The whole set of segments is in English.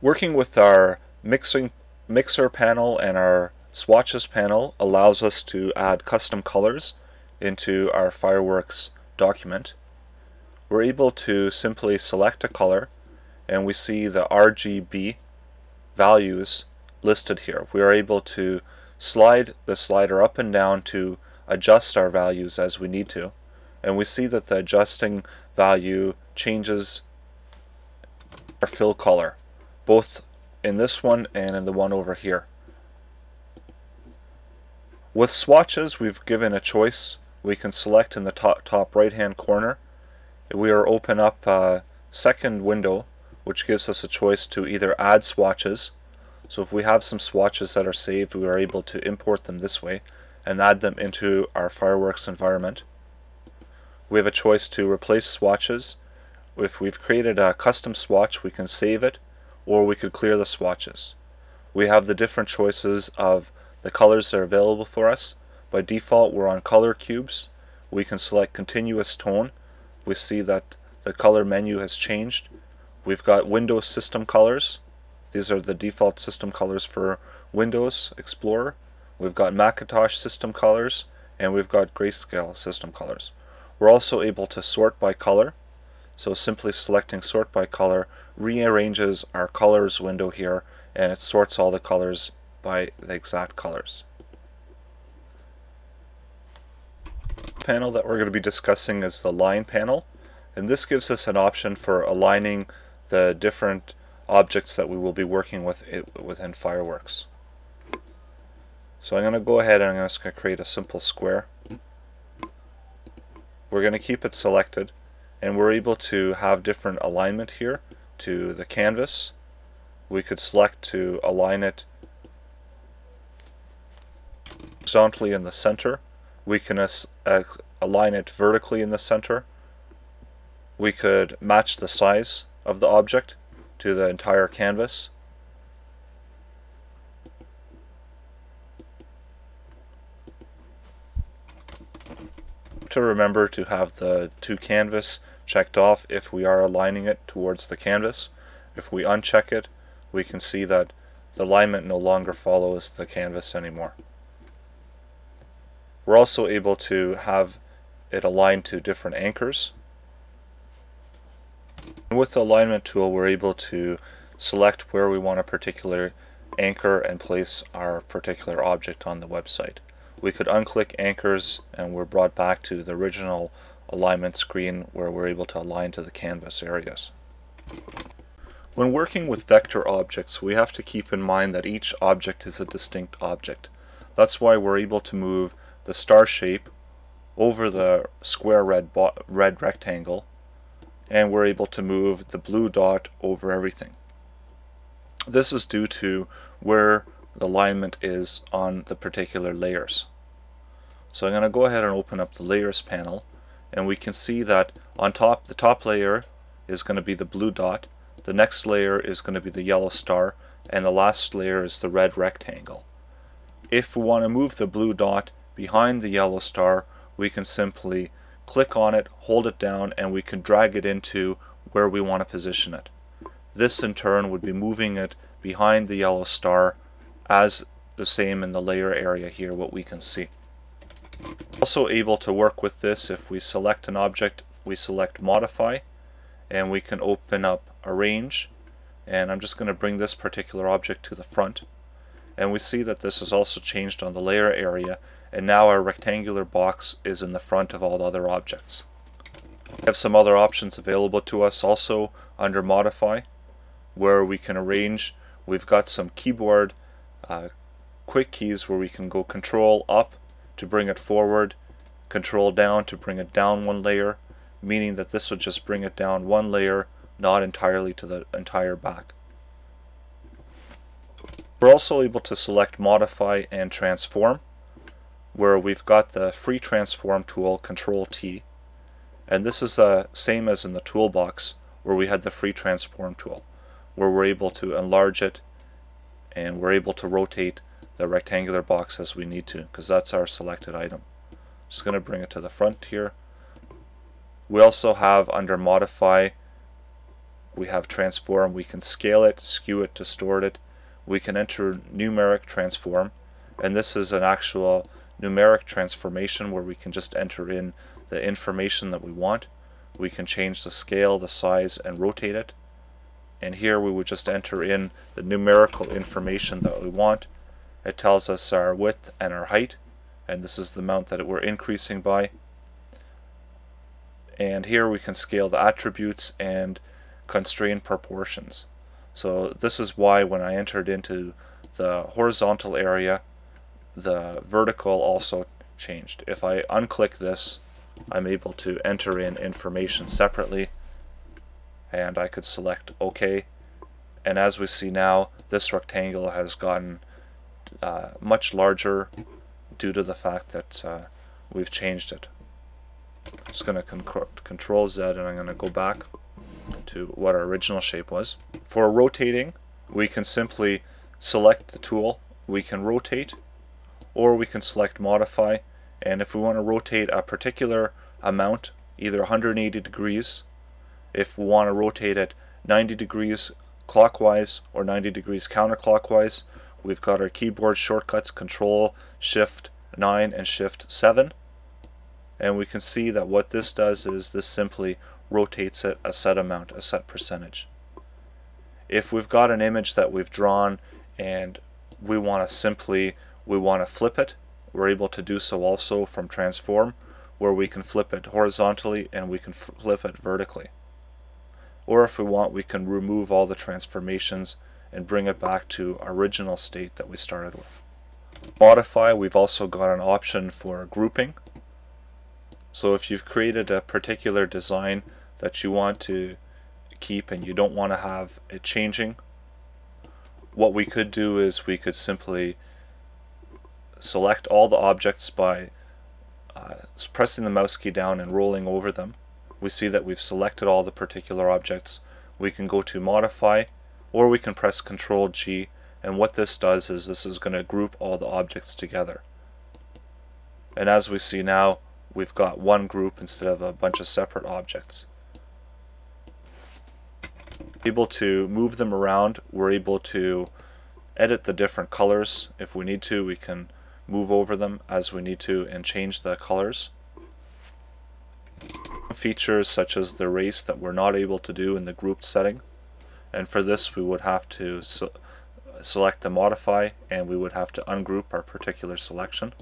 Working with our mixer panel and our swatches panel allows us to add custom colors into our fireworks document. We're able to simply select a color and we see the RGB values listed here. We are able to slide the slider up and down to adjust our values as we need to, and we see that the adjusting value changes our fill color, both in this one and in the one over here. With swatches, we've given a choice. We can select in the top right hand corner. We are open up a second window which gives us a choice to either add swatches. So if we have some swatches that are saved, we are able to import them this way and add them into our fireworks environment. We have a choice to replace swatches. If we've created a custom swatch, we can save it, or we could clear the swatches. We have the different choices of the colors that are available for us. By default, we're on color cubes. We can select continuous tone. We see that the color menu has changed. We've got Windows system colors. These are the default system colors for Windows Explorer. We've got Macintosh system colors, and we've got Grayscale system colors. We're also able to sort by color. So simply selecting sort by color rearranges our colors window here, and it sorts all the colors by the exact colors. The panel that we're going to be discussing is the line panel, and this gives us an option for aligning the different objects that we will be working with within fireworks. So I'm going to go ahead and I'm just going to create a simple square. We're going to keep it selected, and we're able to have different alignment here to the canvas. We could select to align it horizontally in the center. We can align it vertically in the center. We could match the size of the object to the entire canvas. To remember to have the to canvas checked off if we are aligning it towards the canvas. If we uncheck it, we can see that the alignment no longer follows the canvas anymore. We're also able to have it aligned to different anchors. With the alignment tool, we're able to select where we want a particular anchor and place our particular object on the website. We could unclick anchors and we're brought back to the original alignment screen where we're able to align to the canvas areas. When working with vector objects, we have to keep in mind that each object is a distinct object. That's why we're able to move the star shape over the square red rectangle, and we're able to move the blue dot over everything. This is due to where the alignment is on the particular layers. So I'm going to go ahead and open up the layers panel, and we can see that on top, the top layer is going to be the blue dot, the next layer is going to be the yellow star, and the last layer is the red rectangle. If we want to move the blue dot behind the yellow star, we can simply click on it, hold it down, and we can drag it into where we want to position it. This in turn would be moving it behind the yellow star, as the same in the layer area here, what we can see. Also able to work with this, if we select an object, we select modify, and we can open up arrange, and I'm just going to bring this particular object to the front, and we see that this is also changed on the layer area, and now our rectangular box is in the front of all the other objects. We have some other options available to us also under modify, where we can arrange. We've got some keyboard quick keys where we can go control up to bring it forward, control down to bring it down one layer, meaning that this would just bring it down one layer, not entirely to the entire back. We're also able to select modify and transform, where we've got the free transform tool, Control T, and this is the same as in the toolbox where we had the free transform tool, where we're able to enlarge it and we're able to rotate the rectangular box as we need to, because that's our selected item. Just going to bring it to the front here. We also have under modify, we have transform. We can scale it, skew it, distort it. We can enter numeric transform, and this is an actual numeric transformation where we can just enter in the information that we want. We can change the scale, the size, and rotate it. And here we would just enter in the numerical information that we want. It tells us our width and our height, and this is the amount that we're increasing by. And here we can scale the attributes and constrain proportions. So this is why when I entered into the horizontal area, the vertical also changed. If I unclick this, I'm able to enter in information separately, and I could select OK. And as we see now, this rectangle has gotten much larger due to the fact that we've changed it. I'm just going to Control Z, and I'm going to go back to what our original shape was. For rotating, we can simply select the tool. We can rotate, or we can select modify, and if we want to rotate a particular amount, either 180 degrees, if we want to rotate it 90 degrees clockwise or 90 degrees counterclockwise, we've got our keyboard shortcuts Control Shift 9 and Shift 7, and we can see that what this does is this simply rotates it a set amount, a set percentage. If we've got an image that we've drawn and we want to flip it, we're able to do so also from Transform, where we can flip it horizontally and we can flip it vertically. Or if we want, we can remove all the transformations and bring it back to our original state that we started with. Modify, we've also got an option for grouping. So if you've created a particular design that you want to keep and you don't want to have it changing, what we could do is we could simply select all the objects by pressing the mouse key down and rolling over them. We see that we've selected all the particular objects. We can go to modify, or we can press Control G, and what this does is this is going to group all the objects together. And as we see now, we've got one group instead of a bunch of separate objects. Able to move them around, we're able to edit the different colors. If we need to, we can move over them as we need to and change the colors. Features such as the erase that we're not able to do in the grouped setting, and for this we would have to select the modify, and we would have to ungroup our particular selection.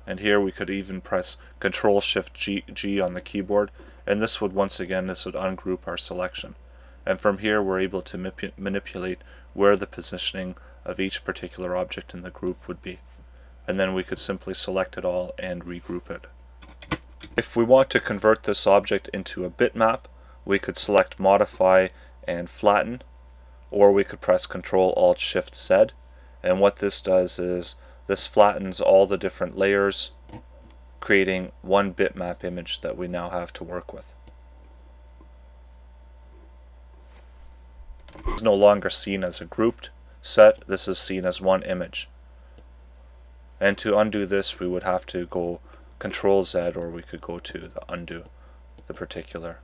And here we could even press Control Shift G on the keyboard, and this would ungroup our selection. And from here we're able to manipulate where the positioning of each particular object in the group would be. And then we could simply select it all and regroup it. If we want to convert this object into a bitmap, we could select Modify and Flatten, or we could press Control Alt Shift Z, and what this does is this flattens all the different layers, creating one bitmap image that we now have to work with. It's no longer seen as a grouped set, this is seen as one image. And to undo this, we would have to go Control Z, or we could go to the undo the particular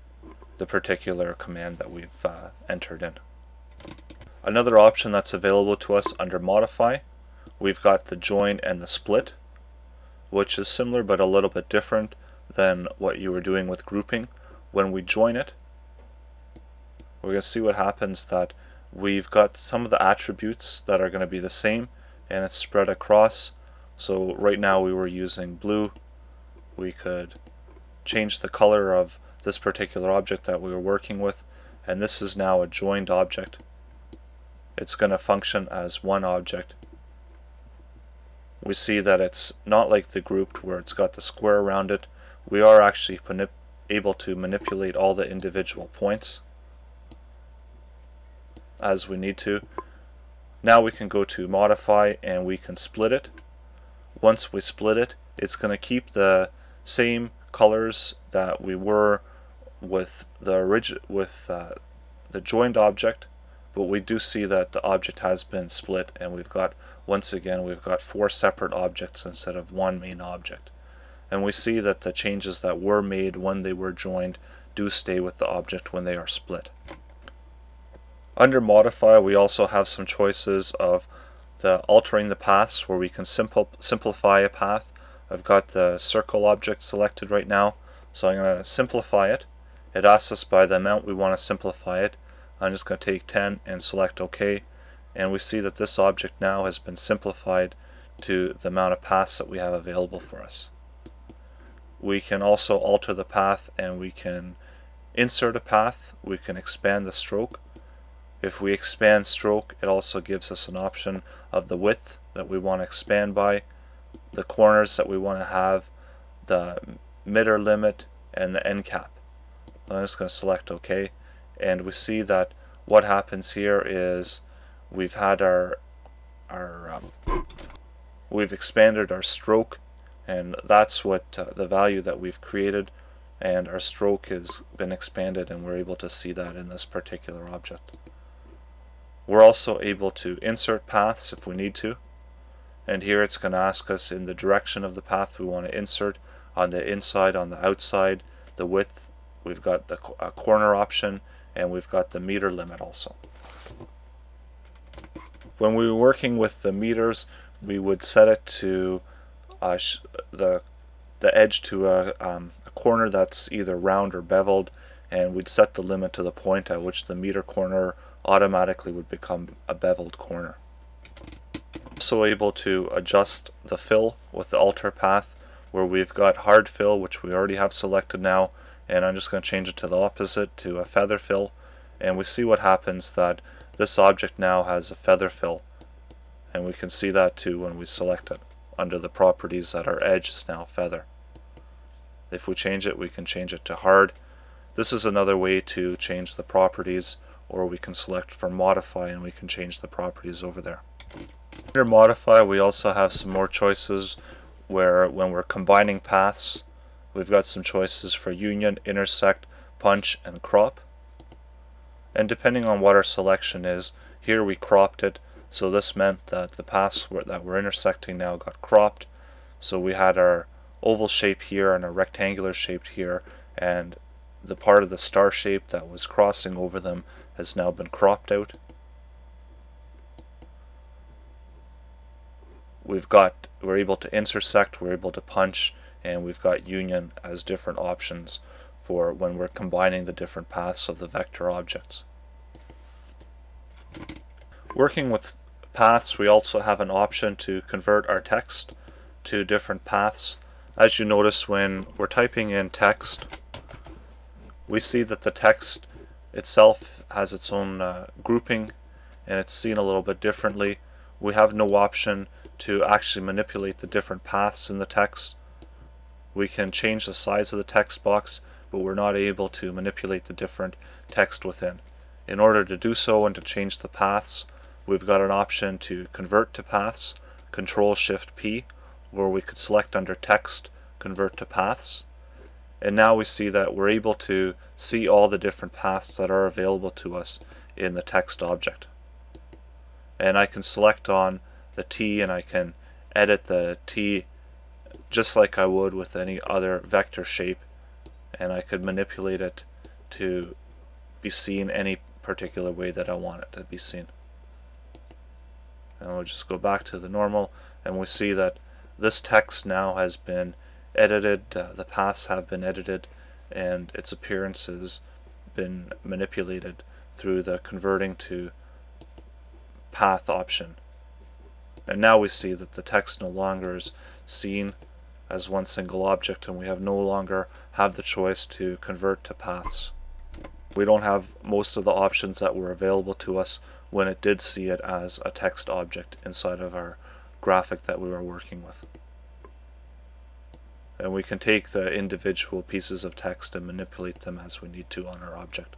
command that we've entered in. Another option that's available to us under Modify, we've got the join and the split, which is similar but a little bit different than what you were doing with grouping. When we join it, we're going to see what happens, that we've got some of the attributes that are going to be the same and it's spread across. So right now we were using blue. We could change the color of this particular object that we were working with, and this is now a joined object. It's going to function as one object. We see that it's not like the grouped where it's got the square around it. We are actually able to manipulate all the individual points as we need to. Now we can go to Modify and we can split it. Once we split it, it's going to keep the same colors that we were with the joined object, but we do see that the object has been split, and once again we've got 4 separate objects instead of one main object. And we see that the changes that were made when they were joined do stay with the object when they are split. Under Modify, we also have some choices of altering the paths, where we can simplify a path. I've got the circle object selected right now, so I'm going to simplify it. It asks us by the amount we want to simplify it. I'm just going to take 10 and select OK, and we see that this object now has been simplified to the amount of paths that we have available for us. We can also alter the path, and we can insert a path. We can expand the stroke. If we expand stroke, it also gives us an option of the width that we want to expand by, the corners that we want to have, the midder limit, and the end cap. I'm just going to select OK, and we see that what happens here is we've had we've expanded our stroke, and that's what the value that we've created, and our stroke has been expanded, and we're able to see that in this particular object. We're also able to insert paths if we need to, and here it's going to ask us in the direction of the path we want to insert, on the inside, on the outside, the width. We've got the corner option, and we've got the meter limit also. When we were working with the meters, we would set it to the edge to a corner that's either round or beveled, and we'd set the limit to the point at which the meter corner automatically would become a beveled corner. Also able to adjust the fill with the alter path, where we've got hard fill, which we already have selected now, and I'm just going to change it to the opposite, to a feather fill, and we see what happens, that this object now has a feather fill, and we can see that too when we select it under the properties, that our edge is now feather. If we change it, we can change it to hard. This is another way to change the properties, or we can select for Modify and we can change the properties over there. Under Modify, we also have some more choices where when we're combining paths, we've got some choices for Union, Intersect, Punch, and Crop. And depending on what our selection is, here we cropped it, so this meant that the paths that we're intersecting now got cropped. So we had our oval shape here and a rectangular shape here, and the part of the star shape that was crossing over them has now been cropped out. We're able to intersect, we're able to punch, and we've got union as different options for when we're combining the different paths of the vector objects. Working with paths, we also have an option to convert our text to different paths. As you notice, when we're typing in text, we see that the text itself has its own grouping, and it's seen a little bit differently. We have no option to actually manipulate the different paths in the text. We can change the size of the text box, but we're not able to manipulate the different text within. In order to do so and to change the paths, we've got an option to convert to paths, Control-Shift-P, where we could select under text, convert to paths. And now we see that we're able to see all the different paths that are available to us in the text object. And I can select on the T, and I can edit the T just like I would with any other vector shape, and I could manipulate it to be seen any particular way that I want it to be seen. And we'll just go back to the normal, and we see that this text now has been edited, the paths have been edited, and its appearance has been manipulated through the converting to path option. And now we see that the text no longer is seen as one single object, and we no longer have the choice to convert to paths. We don't have most of the options that were available to us when it did see it as a text object inside of our graphic that we were working with. And we can take the individual pieces of text and manipulate them as we need to on our object.